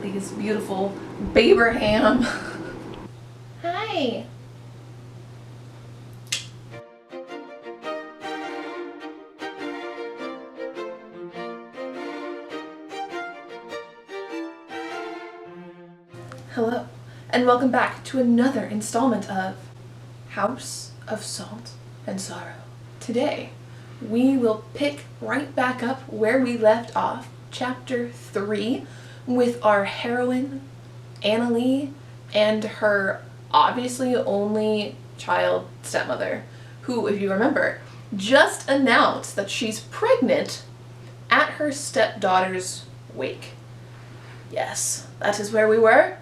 Annaleigh beautiful Baberham. Hi. Hello, and welcome back to another installment of House of Salt and Sorrow. Today, we will pick right back up where we left off, chapter 3, with our heroine, Annaleigh, and her obviously only child stepmother, who, if you remember, just announced that she's pregnant at her stepdaughter's wake. Yes, that is where we were.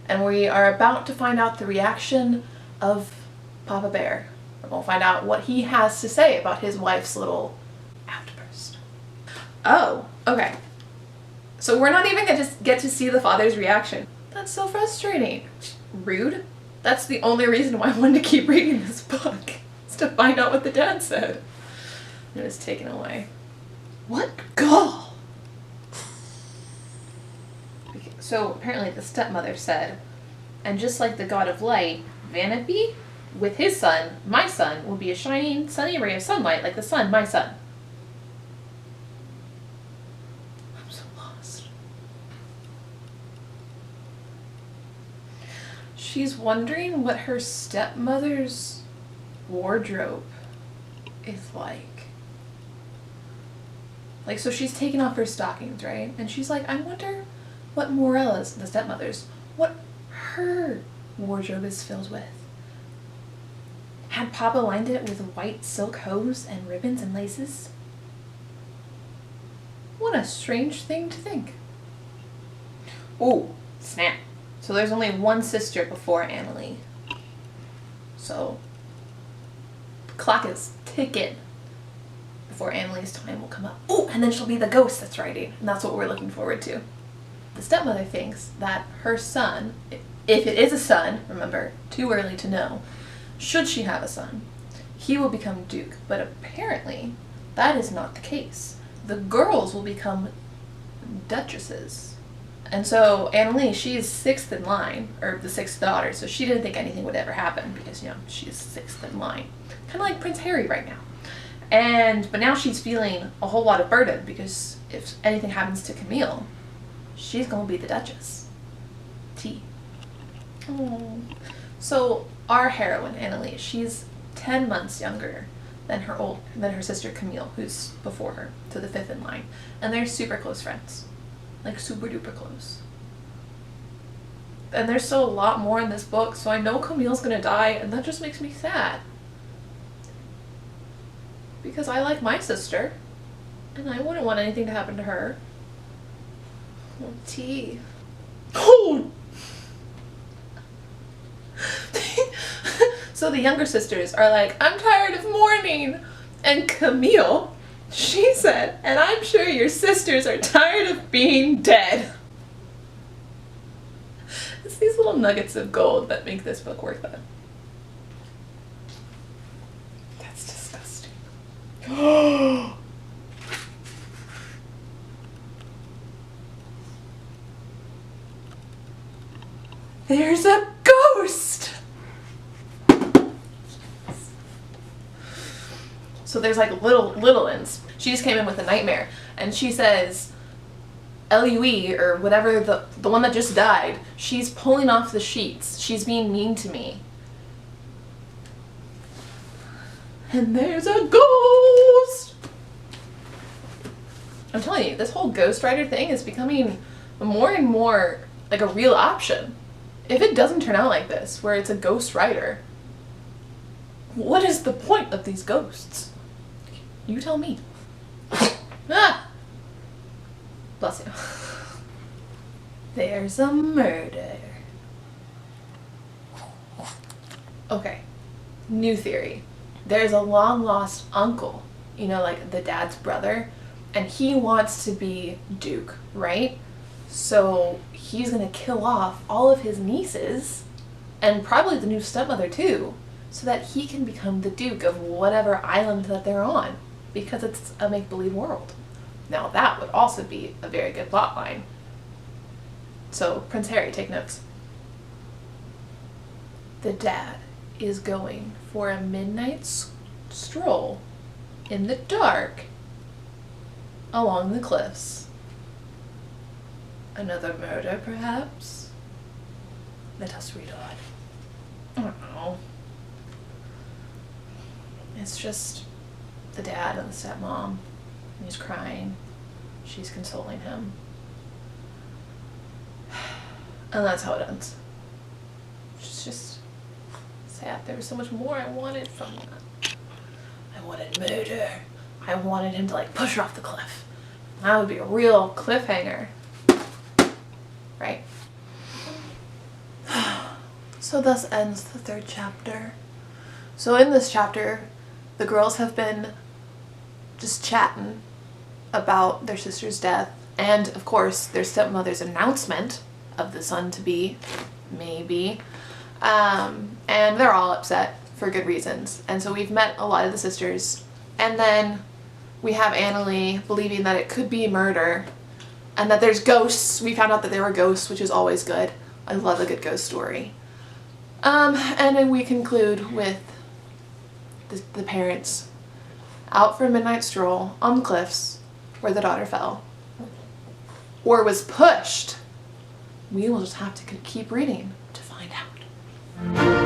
And we are about to find out the reaction of Papa Bear. We're going to find out what he has to say about his wife's little outburst. Oh, okay. So we're not even going to get to see the father's reaction. That's so frustrating. Rude. That's the only reason why I wanted to keep reading this book, is to find out what the dad said. It was taken away. What gall! So apparently the stepmother said, and just like the god of light, Vanapee, with his son, my son, will be a shining, sunny ray of sunlight like the sun, my son. I'm so lost. She's wondering what her stepmother's wardrobe is like. Like, so she's taking off her stockings, right? And she's like, I wonder what Morella's, the stepmother's, what her wardrobe is filled with. Had Papa lined it with white silk hose and ribbons and laces? What a strange thing to think. Ooh, snap. So there's only one sister before Annaleigh. So the clock is ticking before Annaleig's time will come up. Ooh, and then she'll be the ghost that's writing, and that's what we're looking forward to. The stepmother thinks that her son, if it is a son, remember, too early to know, should she have a son, he will become Duke. But apparently, that is not the case. The girls will become duchesses. And so Annaleigh, she is sixth in line, or the sixth daughter, so she didn't think anything would ever happen because, you know, she's sixth in line. Kind of like Prince Harry right now. But now she's feeling a whole lot of burden because if anything happens to Camille, she's gonna be the Duchess. T. Oh. So our heroine, Annaleigh, she's 10 months younger than her sister Camille, who's before her, to the fifth in line. And they're super close friends. Like super duper close. And there's still a lot more in this book, so I know Camille's gonna die, and that just makes me sad. Because I like my sister, and I wouldn't want anything to happen to her. Oh, T. Oh! So the younger sisters are like, I'm tired of mourning. And Camille, she said, and I'm sure your sisters are tired of being dead. It's these little nuggets of gold that make this book worth it. That's disgusting. Oh! There's a ghost! So there's like little ins. She just came in with a nightmare, and she says, Lue, or whatever, the one that just died, she's pulling off the sheets. She's being mean to me. And there's a ghost! I'm telling you, this whole ghostwriter thing is becoming more and more like a real option. If it doesn't turn out like this, where it's a ghost writer, what is the point of these ghosts? You tell me. Ah! Bless you. There's a murder. Okay, new theory. There's a long lost uncle, you know, like the dad's brother, and he wants to be Duke, right? So he's gonna kill off all of his nieces, and probably the new stepmother too, so that he can become the Duke of whatever island that they're on, because it's a make-believe world. Now that would also be a very good plotline. So, Prince Harry, take notes. The dad is going for a midnight stroll in the dark along the cliffs. Another murder, perhaps? Let us read on. I don't know. It's just the dad and the stepmom. He's crying. She's consoling him. And that's how it ends. It's just sad. There was so much more I wanted from that. I wanted murder. I wanted him to like push her off the cliff. That would be a real cliffhanger. Right? So thus ends the 3rd chapter. So in this chapter, the girls have been just chatting about their sister's death and, of course, their stepmother's announcement of the son-to-be, maybe. And they're all upset for good reasons. And so we've met a lot of the sisters. And then we have Annaleigh believing that it could be murder and that there's ghosts. We found out that there were ghosts, which is always good. I love a good ghost story. And then we conclude with the parents out for a midnight stroll on the cliffs where the daughter fell. Or was pushed. We will just have to keep reading to find out.